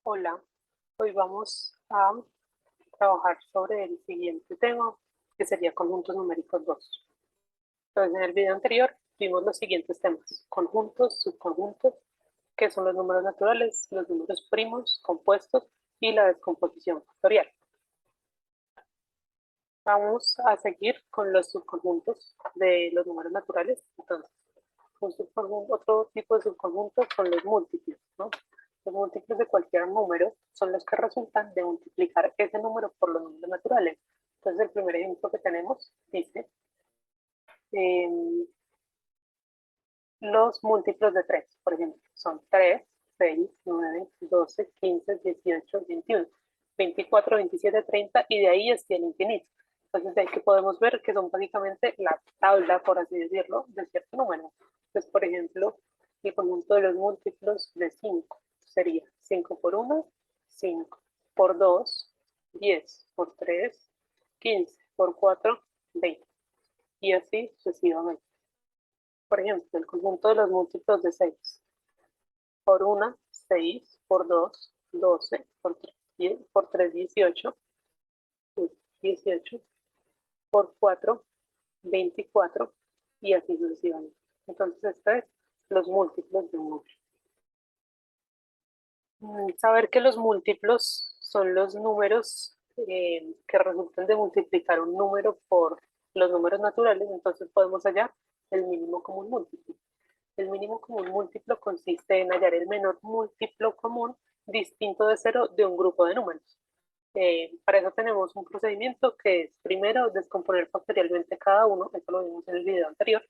Hola, hoy vamos a trabajar sobre el siguiente tema, que sería conjuntos numéricos 2. Entonces, en el video anterior vimos los siguientes temas: conjuntos, subconjuntos, que son los números naturales, los números primos, compuestos y la descomposición factorial. Vamos a seguir con los subconjuntos de los números naturales. Entonces, otro tipo de subconjuntos son los múltiplos, ¿no? Los múltiplos de cualquier número son los que resultan de multiplicar ese número por los números naturales. Entonces, el primer ejemplo que tenemos dice eh, los múltiplos de 3, por ejemplo, son 3, 6, 9, 12, 15, 18, 21, 24, 27, 30 y de ahí hasta el infinito. Entonces, de ahí que podemos ver que son básicamente la tabla, por así decirlo, de cierto número. Entonces, por ejemplo, el conjunto de los múltiplos de 5 sería 5 por 1, 5 por 2, 10 por 3, 15 por 4, 20 y así sucesivamente. Por ejemplo, el conjunto de los múltiplos de 6 por 1, 6 por 2, 12 por 3, 18, 18 por 4, 24 y así sucesivamente. Entonces, esto es los múltiplos de un número. Saber que los múltiplos son los números que resultan de multiplicar un número por los números naturales, entonces podemos hallar el mínimo común múltiplo. El mínimo común múltiplo consiste en hallar el menor múltiplo común distinto de cero de un grupo de números. Para eso tenemos un procedimiento que es primero descomponer factorialmente cada uno, eso lo vimos en el video anterior.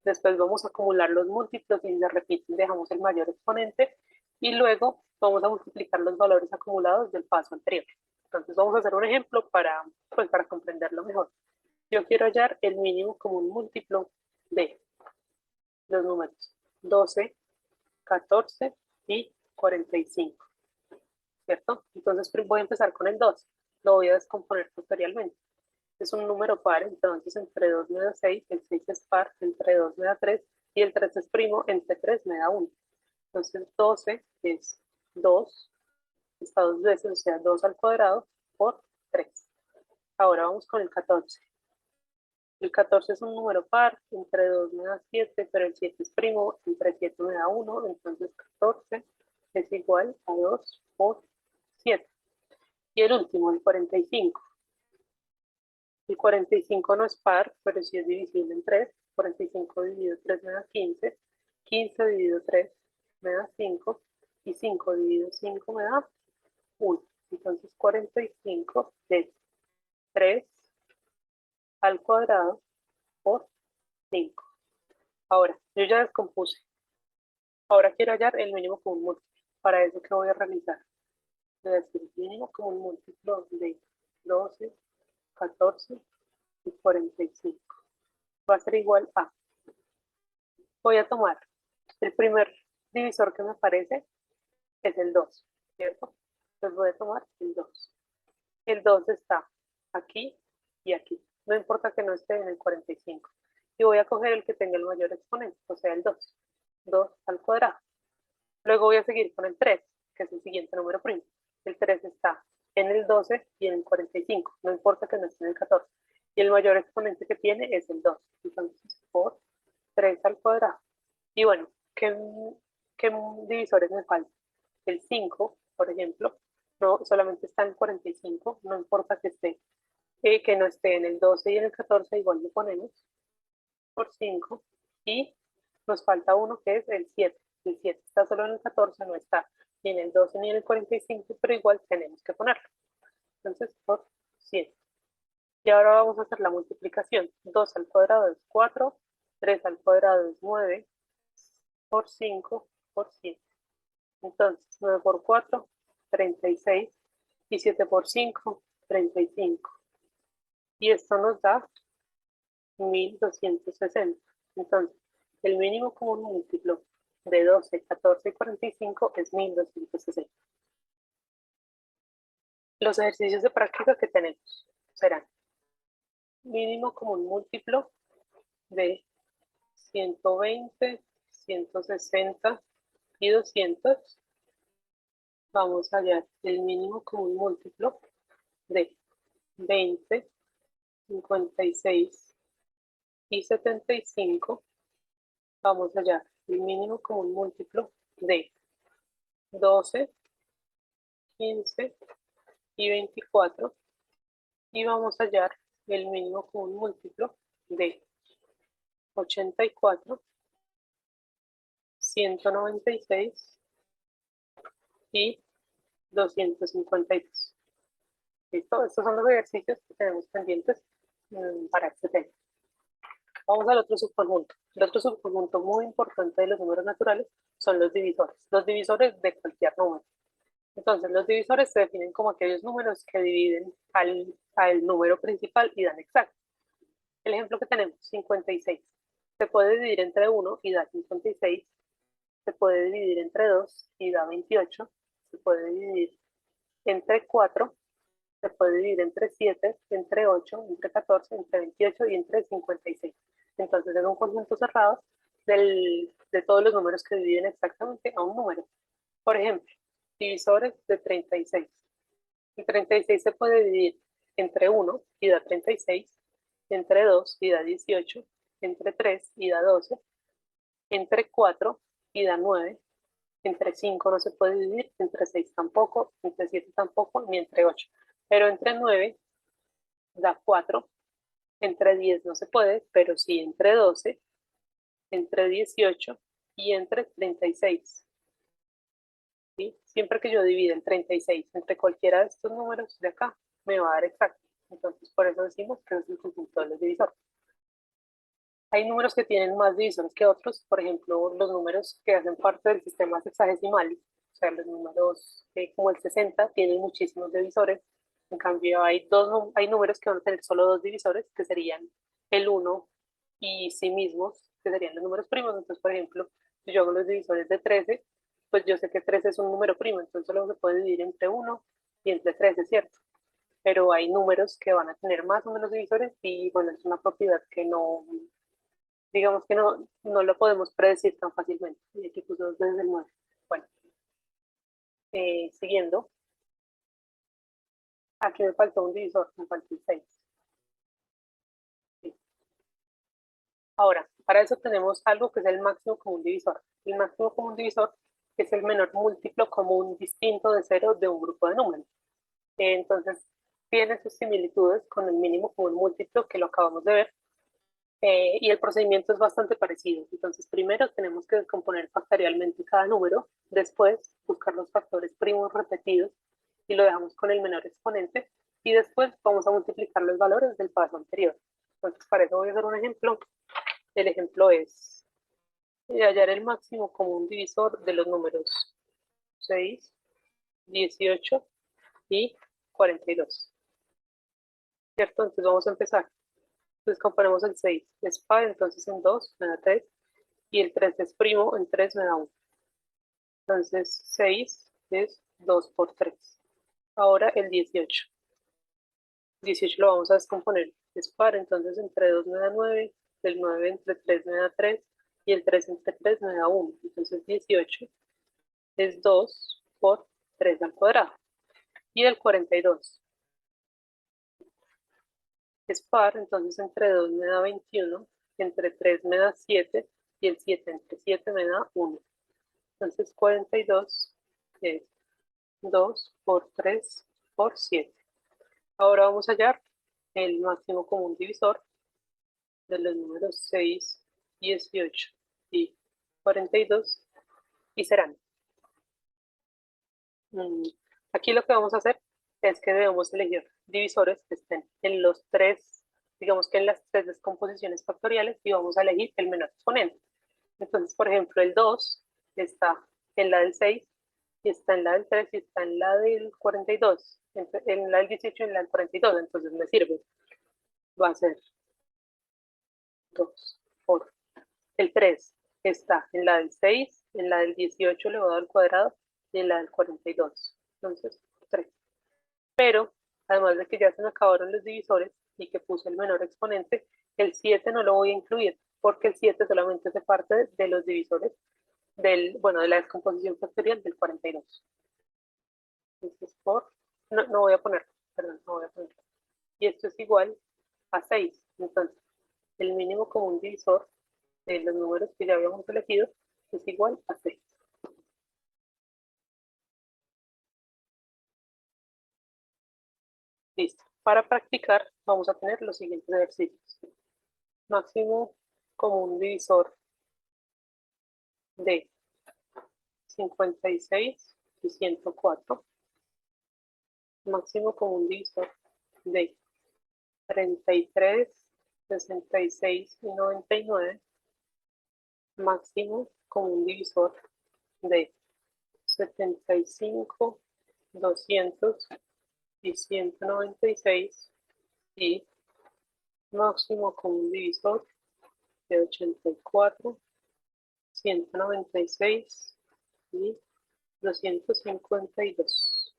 Después vamos a acumular los múltiplos y se repiten, dejamos el mayor exponente y luego vamos a multiplicar los valores acumulados del paso anterior. Entonces vamos a hacer un ejemplo para comprenderlo mejor. Yo quiero hallar el mínimo común múltiplo de los números 12, 14 y 45, ¿cierto? Entonces voy a empezar con el 12, lo voy a descomponer factorialmente. Es un número par, entonces entre 2 me da 6, el 6 es par, entre 2 me da 3 y el 3 es primo, entre 3 me da 1. Entonces 12 es 2, está dos veces, o sea, 2 al cuadrado por 3. Ahora vamos con el 14. El 14 es un número par, entre 2 me da 7, pero el 7 es primo, entre 7 me da 1, entonces 14 es igual a 2 por 7. Y el último, el 45. El 45 no es par, pero sí es divisible en 3. 45 dividido 3 me da 15. 15 dividido 3 me da 5. Y 5 dividido 5 me da 1. Entonces 45 es 3 al cuadrado por 5. Ahora, yo ya descompuse. Ahora quiero hallar el mínimo común múltiplo. Para eso, ¿qué voy a realizar? Voy a decir mínimo común múltiplo de 12, 14 y 45. Va a ser igual a, voy a tomar el primer divisor que me aparece, es el 2, ¿cierto? Entonces voy a tomar el 2. El 2 está aquí y aquí. No importa que no esté en el 45. Y voy a coger el que tenga el mayor exponente, o sea, el 2. 2 al cuadrado. Luego voy a seguir con el 3, que es el siguiente número primo. El 3 está en el 12 y en el 45. No importa que no esté en el 14. Y el mayor exponente que tiene es el 2. Entonces, por 3 al cuadrado. Y bueno, ¿qué divisores me faltan? El 5, por ejemplo, no solamente está en 45, no importa que no esté en el 12 y en el 14, igual lo ponemos por 5. Y nos falta uno que es el 7. El 7 está solo en el 14, no está ni en el 12 ni en el 45, pero igual tenemos que ponerlo. Entonces, por 7. Y ahora vamos a hacer la multiplicación. 2 al cuadrado es 4, 3 al cuadrado es 9, por 5 por 7. Entonces, 9 por 4, 36, y 7 por 5, 35. Y esto nos da 1260. Entonces, el mínimo común múltiplo de 12, 14 y 45 es 1260. Los ejercicios de práctica que tenemos serán mínimo común múltiplo de 120, 160 y 200. vamos a hallar el mínimo común múltiplo de 20, 56 y 75. Vamos a hallar el mínimo común múltiplo de 12, 15 y 24. Y vamos a hallar el mínimo común múltiplo de 84, 196 y 252. ¿Listo? Estos son los ejercicios que tenemos pendientes para este tema. Vamos al otro subconjunto. El otro subconjunto muy importante de los números naturales son los divisores de cualquier número. Entonces, los divisores se definen como aquellos números que dividen al número principal y dan exacto. El ejemplo que tenemos, 56. Se puede dividir entre 1 y da 56. Se puede dividir entre 2 y da 28. Se puede dividir entre 4. Se puede dividir entre 7, entre 8, entre 14, entre 28 y entre 56. Entonces es un conjunto cerrado de todos los números que dividen exactamente a un número. Por ejemplo, divisores de 36. El 36 se puede dividir entre 1 y da 36, entre 2 y da 18, entre 3 y da 12, entre 4 y da 9, entre 5 no se puede dividir, entre 6 tampoco, entre 7 tampoco, ni entre 8. Pero entre 9 da 4, entre 10 no se puede, pero sí entre 12, entre 18 y entre 36. ¿Sí? Siempre que yo divida el 36 entre cualquiera de estos números de acá, me va a dar exacto. Entonces, por eso decimos que es el conjunto de los divisores. Hay números que tienen más divisores que otros, por ejemplo, los números que hacen parte del sistema sexagesimal, o sea, los números como el 60 tienen muchísimos divisores. En cambio, hay números que van a tener solo dos divisores, que serían el 1 y sí mismos, que serían los números primos. Entonces, por ejemplo, si yo hago los divisores de 13, pues yo sé que 13 es un número primo, entonces solo se puede dividir entre 1 y entre 13, ¿cierto? Pero hay números que van a tener más o menos divisores y bueno, es una propiedad que no, digamos que no lo podemos predecir tan fácilmente. Y aquí puse 2 veces el 9. Bueno, siguiendo, aquí me faltó un divisor, me faltó el 6. Sí. Ahora, para eso tenemos algo que es el máximo común divisor. El máximo común divisor es el menor múltiplo común distinto de 0 de un grupo de números. Entonces, tiene sus similitudes con el mínimo común múltiplo que lo acabamos de ver. Y el procedimiento es bastante parecido. Entonces, primero tenemos que descomponer factorialmente cada número, después buscar los factores primos repetidos y lo dejamos con el menor exponente, y después vamos a multiplicar los valores del paso anterior. Entonces, para eso voy a hacer un ejemplo. El ejemplo es hallar el máximo común divisor de los números 6, 18 y 42. ¿Cierto? Entonces vamos a empezar. Entonces componemos el 6 es par, entonces en 2 me da 3, y el 3 es primo, en 3 me da 1. Entonces 6 es 2 por 3. Ahora el 18. 18 lo vamos a descomponer. Es par, entonces entre 2 me da 9, el 9 entre 3 me da 3, y el 3 entre 3 me da 1. Entonces 18 es 2 por 3 al cuadrado. Y el 42 es par, entonces entre 2 me da 21, entre 3 me da 7, y el 7 entre 7 me da 1. Entonces 42 es 2 por 3 por 7. Ahora vamos a hallar el máximo común divisor de los números 6, 18 y 42, y serán. Aquí lo que vamos a hacer es que debemos elegir divisores que estén en los tres, digamos que en las tres descomposiciones factoriales, y vamos a elegir el menor exponente. Entonces, por ejemplo, el 2 está en la del 6, y está en la del 3, y está en la del 42, en la del 18 y en la del 42, entonces me sirve. Va a ser 2 por el 3 está en la del 6, en la del 18 elevado al cuadrado y en la del 42. Entonces, 3. Pero, además de que ya se me acabaron los divisores y que puse el menor exponente, el 7 no lo voy a incluir porque el 7 solamente hace parte de los divisores de la descomposición factorial del 42. Entonces no voy a poner, perdón, no voy a poner. Y esto es igual a 6. Entonces, el mínimo común divisor de los números que ya habíamos elegido es igual a 6. Listo. Para practicar vamos a tener los siguientes ejercicios. Máximo común divisor de 56 y 104. Máximo común divisor de 33, 66 y 99. Máximo común divisor de 75, 200 y 196 y máximo común divisor de 84, 196 y 252.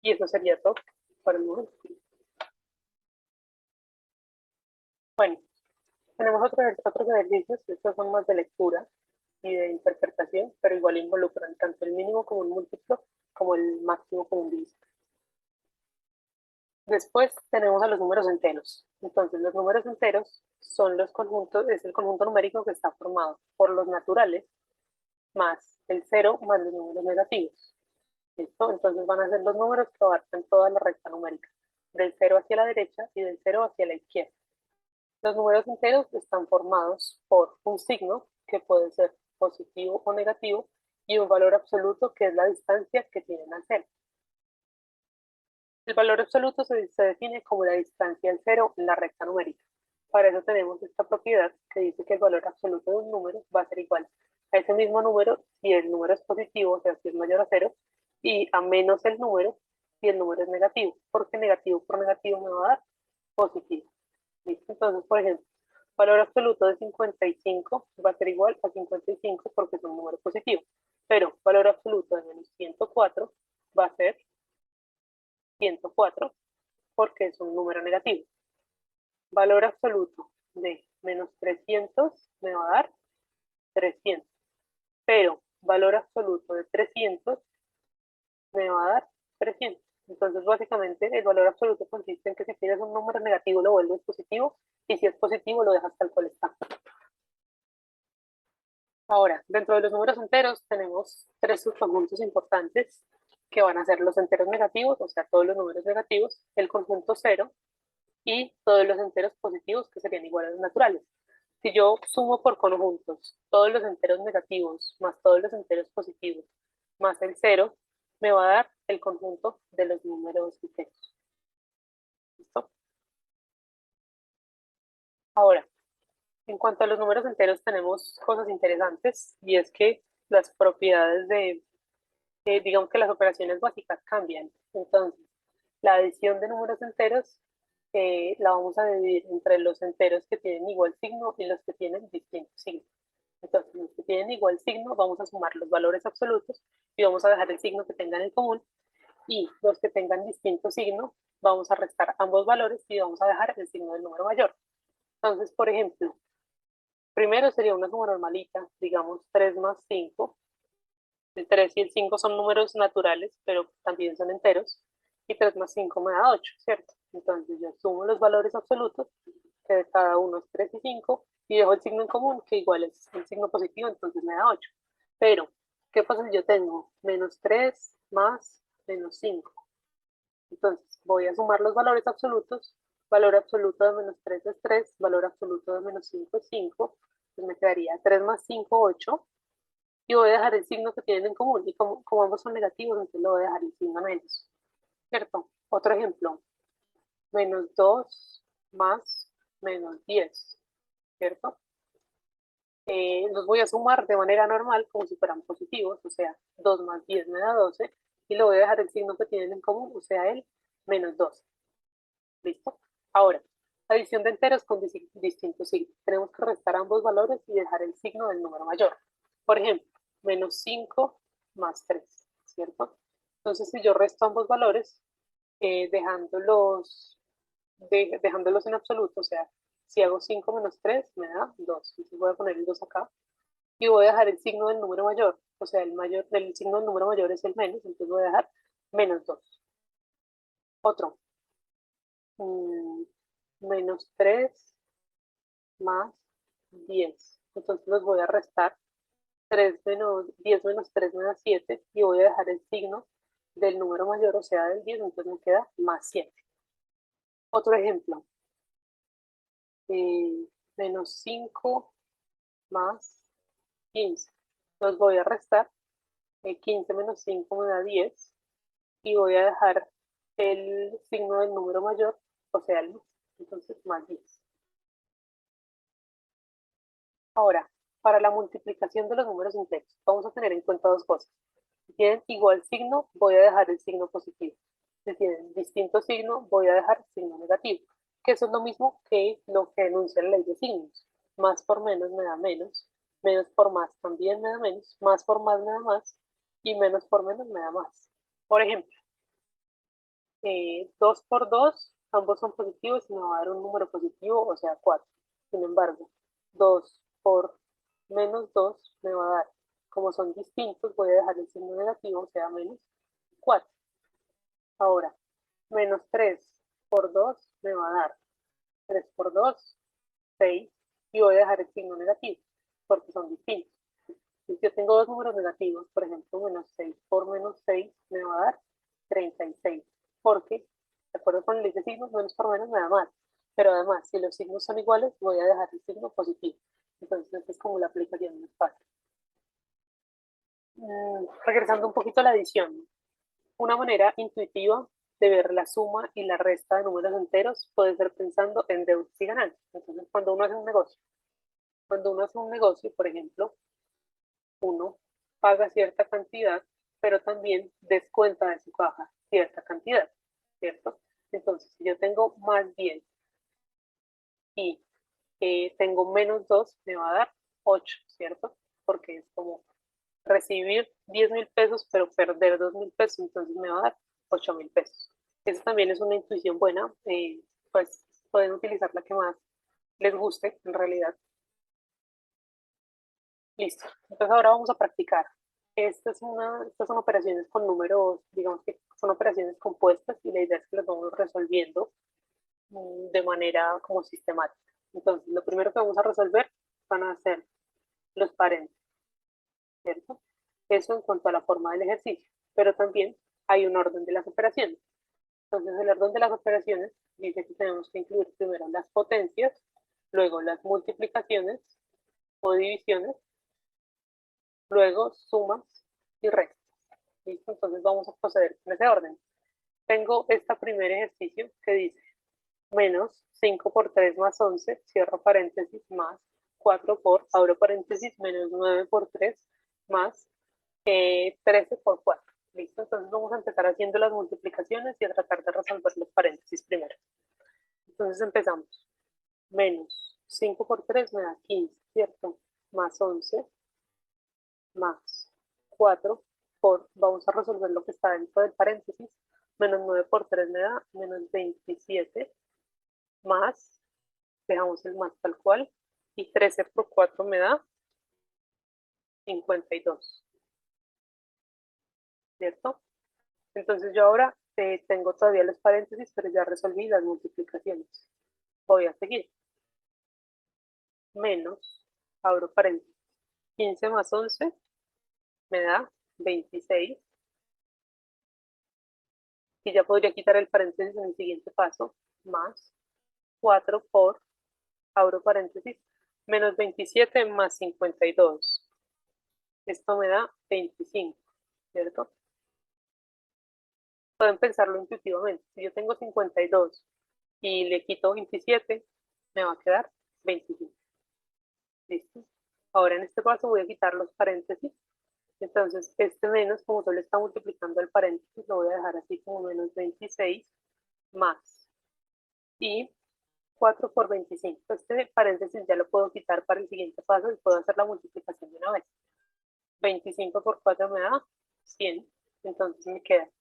Y eso sería todo para el momento. Bueno, tenemos otros ejercicios, estos son más de lectura y de interpretación, pero igual involucran tanto el mínimo común múltiplo como el máximo común divisor. Después tenemos a los números enteros. Entonces, los números enteros son los conjuntos, es el conjunto numérico que está formado por los naturales más el cero más los números negativos. ¿Listo? Entonces van a ser los números que abarcan toda la recta numérica, del cero hacia la derecha y del cero hacia la izquierda. Los números enteros están formados por un signo que puede ser positivo o negativo y un valor absoluto que es la distancia que tienen al cero. El valor absoluto se define como la distancia al cero en la recta numérica. Para eso tenemos esta propiedad que dice que el valor absoluto de un número va a ser igual a ese mismo número si el número es positivo, o sea, si es mayor a cero, y a menos el número si el número es negativo, porque negativo por negativo me va a dar positivo. ¿Listo? Entonces, por ejemplo, valor absoluto de 55 va a ser igual a 55 porque es un número positivo, pero valor absoluto de menos 104 va a ser 104 porque es un número negativo. Valor absoluto de menos 300 me va a dar 300, pero valor absoluto de 300 me va a dar 300. Entonces, básicamente, el valor absoluto consiste en que si tienes un número negativo lo vuelves positivo y si es positivo lo dejas tal cual está. Ahora, dentro de los números enteros tenemos tres subconjuntos importantes que van a ser los enteros negativos, o sea, todos los números negativos, el conjunto cero y todos los enteros positivos que serían iguales a los naturales. Si yo sumo por conjuntos todos los enteros negativos más todos los enteros positivos más el cero, me va a dar el conjunto de los números enteros. ¿Listo? Ahora, en cuanto a los números enteros tenemos cosas interesantes y es que las propiedades digamos que las operaciones básicas cambian. Entonces, la adición de números enteros la vamos a dividir entre los enteros que tienen igual signo y los que tienen distinto signo. Entonces, los que tienen igual signo vamos a sumar los valores absolutos y vamos a dejar el signo que tengan en común, y los que tengan distinto signo vamos a restar ambos valores y vamos a dejar el signo del número mayor. Entonces, por ejemplo, primero sería una suma normalita, digamos 3 más 5. El 3 y el 5 son números naturales, pero también son enteros. Y 3 más 5 me da 8, ¿cierto? Entonces yo sumo los valores absolutos, que de cada uno es 3 y 5, y dejo el signo en común, que igual es el signo positivo, entonces me da 8. Pero, ¿qué pasa si yo tengo menos 3 más menos 5? Entonces voy a sumar los valores absolutos. Valor absoluto de menos 3 es 3, valor absoluto de menos 5 es 5. Entonces me quedaría 3 más 5, 8. Y voy a dejar el signo que tienen en común. Y como ambos son negativos, entonces lo voy a dejar el signo menos. ¿Cierto? Otro ejemplo. Menos 2 más menos 10. ¿Cierto? Los voy a sumar de manera normal, como si fueran positivos. O sea, 2 más 10 me da 12. Y le voy a dejar el signo que tienen en común, o sea, el menos 12. ¿Listo? Ahora, adición de enteros con distintos signos. Tenemos que restar ambos valores y dejar el signo del número mayor. Por ejemplo, menos 5 más 3, ¿cierto? Entonces, si yo resto ambos valores, dejándolos en absoluto, o sea, si hago 5 menos 3, me da 2. Entonces voy a poner el 2 acá y voy a dejar el signo del número mayor. o sea, el signo del número mayor es el menos, entonces voy a dejar menos 2. Otro, menos 3 más 10. Entonces los voy a restar. 10 menos 3 me da 7 y voy a dejar el signo del número mayor, o sea, del 10, entonces me queda más 7. Otro ejemplo, menos 5 más 15. Los voy a restar. 15 menos 5 me da 10 y voy a dejar el signo del número mayor, o sea, el más. Entonces, más 10. Ahora, para la multiplicación de los números enteros, vamos a tener en cuenta dos cosas. Si tienen igual signo, voy a dejar el signo positivo. Si tienen distinto signo, voy a dejar el signo negativo, que eso es lo mismo que lo que enuncia la ley de signos. Más por menos me da menos, menos por más también me da menos, más por más me da más, y menos por menos me da más. Por ejemplo, 2 por 2, ambos son positivos y me va a dar un número positivo, o sea, 4. Sin embargo, 2 por menos 2 me va a dar, como son distintos, voy a dejar el signo negativo, o sea, menos 4. Ahora, menos 3 por 2 me va a dar 3 por 2, 6, y voy a dejar el signo negativo, porque son distintos. Si yo tengo dos números negativos, por ejemplo, menos 6 por menos 6 me va a dar 36, porque, de acuerdo con el ley de signos, menos por menos me da más. Pero además, si los signos son iguales, voy a dejar el signo positivo. Entonces, esta es como la aplicación más fácil. Regresando un poquito a la adición, una manera intuitiva de ver la suma y la resta de números enteros puede ser pensando en deudas y ganancias. Entonces, cuando uno hace un negocio, por ejemplo, uno paga cierta cantidad, pero también descuenta de su caja cierta cantidad, ¿cierto? Entonces, si yo tengo más 10 y tengo menos 2, me va a dar 8, ¿cierto? Porque es como recibir 10.000 pesos, pero perder 2.000 pesos, entonces me va a dar 8.000 pesos. Eso también es una intuición buena, pues pueden utilizar la que más les guste en realidad. Listo. Entonces ahora vamos a practicar. Estas son operaciones con números, digamos que son operaciones compuestas y la idea es que las vamos resolviendo de manera como sistemática. Entonces, lo primero que vamos a resolver van a ser los paréntesis, ¿cierto? Eso en cuanto a la forma del ejercicio, pero también hay un orden de las operaciones. Entonces, el orden de las operaciones dice que tenemos que incluir primero las potencias, luego las multiplicaciones o divisiones, luego sumas y restas. ¿Listo? Entonces vamos a proceder con ese orden. Tengo este primer ejercicio que dice menos 5 por 3 más 11, cierro paréntesis, más 4 por, abro paréntesis, menos 9 por 3, más 13 por 4. ¿Listo? Entonces vamos a empezar haciendo las multiplicaciones y a tratar de resolver los paréntesis primero. Entonces empezamos. Menos 5 por 3 me da 15, ¿cierto? Más 11, más 4 por, vamos a resolver lo que está dentro del paréntesis, menos 9 por 3 me da menos 27, más, dejamos el más tal cual, y 13 por 4 me da 52, ¿cierto? Entonces yo ahora tengo todavía los paréntesis, pero ya resolví las multiplicaciones. Voy a seguir. Menos, abro paréntesis, 15 más 11 me da 26. Y ya podría quitar el paréntesis en el siguiente paso, más 4 por, abro paréntesis, menos 27 más 52. Esto me da 25, ¿cierto? Pueden pensarlo intuitivamente. Si yo tengo 52 y le quito 27, me va a quedar 25. ¿Listo? Ahora en este paso voy a quitar los paréntesis. Entonces, este menos, como solo está multiplicando el paréntesis, lo voy a dejar así como menos 26 más. Y 4 por 25. Este paréntesis ya lo puedo quitar para el siguiente paso y puedo hacer la multiplicación de una vez. 25 por 4 me da 100. Entonces me queda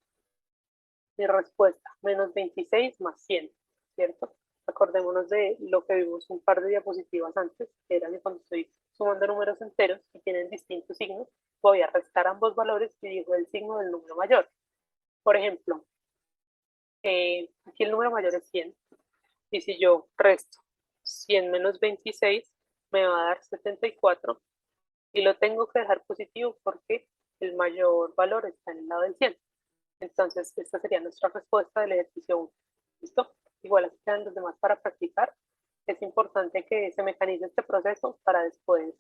mi respuesta, menos 26 más 100, ¿cierto? Acordémonos de lo que vimos un par de diapositivas antes, que era de cuando estoy sumando números enteros que tienen distintos signos, voy a restar ambos valores y digo el signo del número mayor. Por ejemplo, aquí el número mayor es 100, y si yo resto 100 menos 26, me va a dar 74, y lo tengo que dejar positivo porque el mayor valor está en el lado del 100. Entonces, esta sería nuestra respuesta del ejercicio 1. ¿Listo? Igual aquí quedan los demás para practicar. Es importante que se mecanice este proceso para después,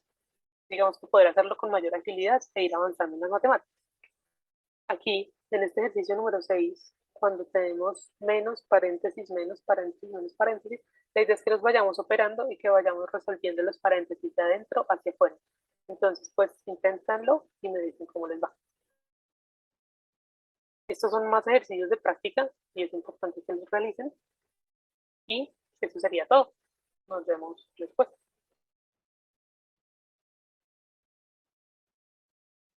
digamos, que poder hacerlo con mayor agilidad e ir avanzando en las matemáticas. Aquí, en este ejercicio número 6, cuando tenemos menos paréntesis, menos paréntesis, menos paréntesis, la idea es que los vayamos operando y que vayamos resolviendo los paréntesis de adentro hacia afuera. Entonces, pues, inténtanlo y me dicen cómo les va. Estos son más ejercicios de práctica y es importante que los realicen. Y eso sería todo. Nos vemos después.